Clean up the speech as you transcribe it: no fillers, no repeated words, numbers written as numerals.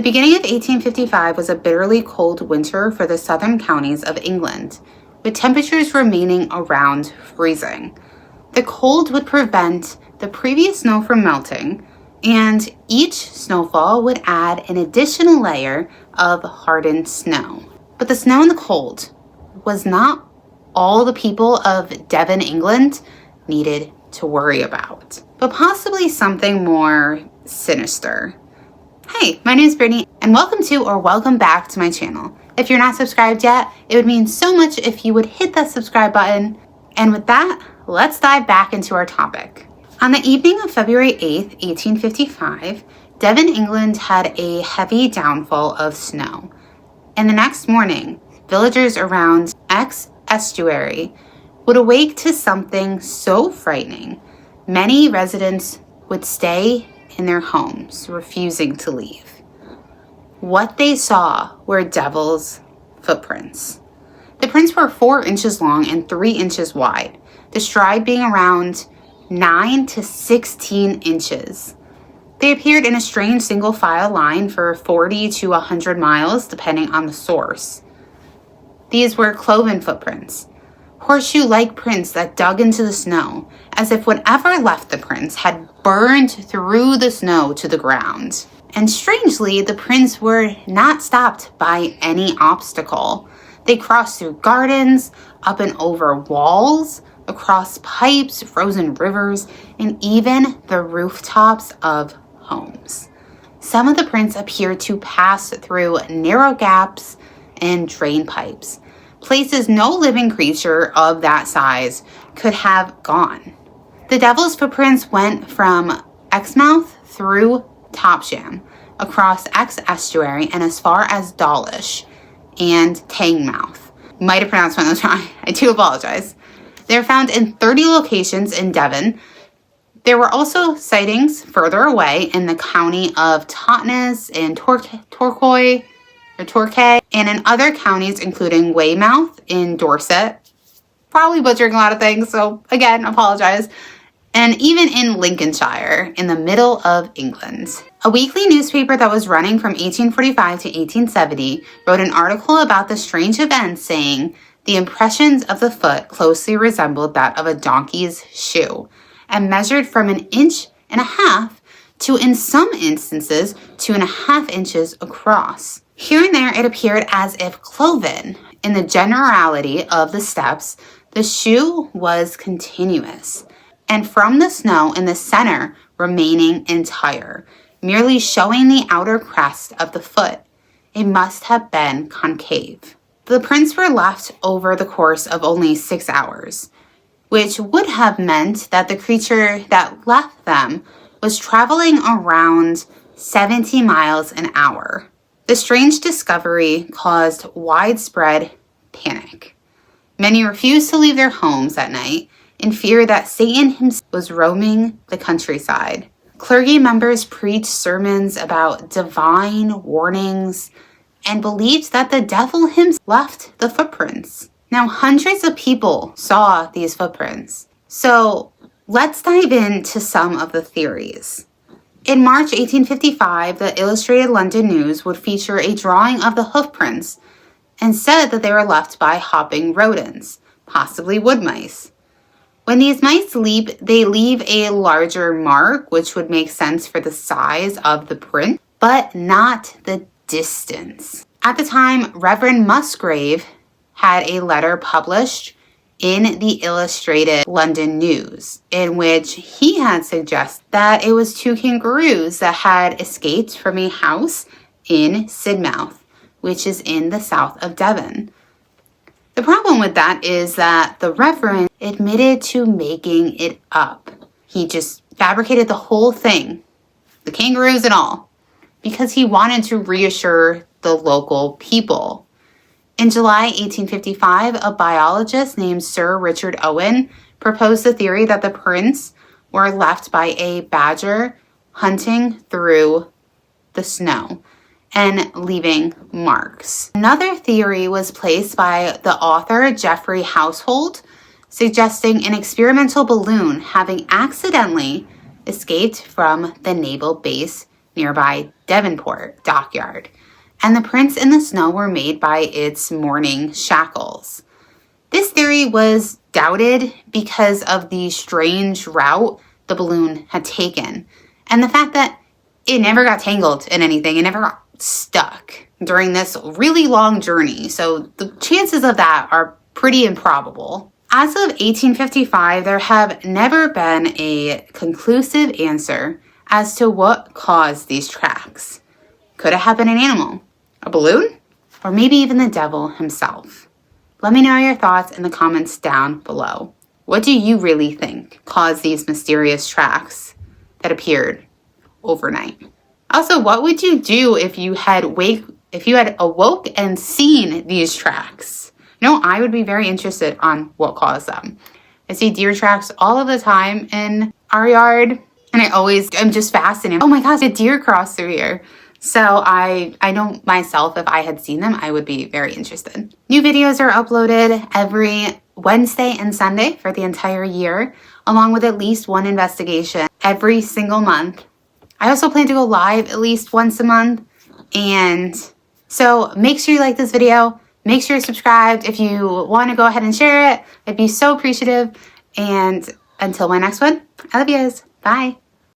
The beginning of 1855 was a bitterly cold winter for the southern counties of England, with temperatures remaining around freezing. The cold would prevent the previous snow from melting, and each snowfall would add an additional layer of hardened snow. But the snow and the cold was not all the people of Devon, England needed to worry about, but possibly something more sinister. Hey, my name is Brittany, and welcome back to my channel. If you're not subscribed yet, it would mean so much if you would hit that subscribe button. And with that, let's dive back into our topic. On the evening of February 8th, 1855, Devon, England had a heavy downfall of snow. And the next morning, villagers around Exe Estuary would awake to something so frightening, many residents would stay in their homes, refusing to leave. What they saw were devil's footprints. The prints were 4 inches long and 3 inches wide, the stride being around 9 to 16 inches. They appeared in a strange single file line for 40 to 100 miles, depending on the source. These were cloven footprints, horseshoe-like prints that dug into the snow, as if whatever left the prints had burned through the snow to the ground. And strangely, the prints were not stopped by any obstacle. They crossed through gardens, up and over walls, across pipes, frozen rivers, and even the rooftops of homes. Some of the prints appeared to pass through narrow gaps and drain pipes, places no living creature of that size could have gone. The devil's footprints went from Exmouth through Topsham, across Exe Estuary, and as far as Dawlish and Tangmouth. Might have pronounced one of those wrong. I do apologize. They're found in 30 locations in Devon. There were also sightings further away in the county of Totnes and Torquay, and in other counties including Weymouth in Dorset. Probably butchering a lot of things, so again, apologize. And even in Lincolnshire, in the middle of England. A weekly newspaper that was running from 1845 to 1870 wrote an article about the strange event, saying the impressions of the foot closely resembled that of a donkey's shoe and measured from 1.5 inches to, in some instances, 2.5 inches across. Here and there, it appeared as if cloven. In the generality of the steps, the shoe was continuous, and from the snow in the center remaining entire, merely showing the outer crest of the foot. It must have been concave. The prints were left over the course of only 6 hours, which would have meant that the creature that left them was traveling around 70 miles an hour. The strange discovery caused widespread panic. Many refused to leave their homes at night in fear that Satan himself was roaming the countryside. Clergy members preached sermons about divine warnings and believed that the devil himself left the footprints. Now, hundreds of people saw these footprints. So let's dive into some of the theories. In March 1855, the Illustrated London News would feature a drawing of the hoofprints and said that they were left by hopping rodents, possibly wood mice. When these mice leap, they leave a larger mark, which would make sense for the size of the print, but not the distance. At the time, Reverend Musgrave had a letter published in the Illustrated London News, in which he had suggested that it was 2 kangaroos that had escaped from a house in Sidmouth, which is in the south of Devon. The problem with that is that the Reverend admitted to making it up. He just fabricated the whole thing, the kangaroos and all, because he wanted to reassure the local people. In July 1855, a biologist named Sir Richard Owen proposed the theory that the prints were left by a badger hunting through the snow and leaving marks. Another theory was placed by the author Geoffrey Household, suggesting an experimental balloon having accidentally escaped from the naval base nearby Devonport dockyard, and the prints in the snow were made by its morning shackles. This theory was doubted because of the strange route the balloon had taken, and the fact that it never got tangled in anything, it never got stuck during this really long journey. So the chances of that are pretty improbable. As of 1855, there have never been a conclusive answer as to what caused these tracks. Could it have been an animal, a balloon, or maybe even the devil himself? Let me know your thoughts in the comments down below. What do you really think caused these mysterious tracks that appeared overnight? Also, what would you do if you had awoke and seen these tracks? I would be very interested on what caused them. I see deer tracks all of the time in our yard, and I'm just fascinated. Oh my gosh, a deer crossed through here. So I know myself, if I had seen them, I would be very interested. New videos are uploaded every Wednesday and Sunday for the entire year, along with at least one investigation every single month. I also plan to go live at least once a month. And so make sure you like this video. Make sure you're subscribed. If you want to go ahead and share it, I'd be so appreciative. And until my next one, I love you guys. Bye.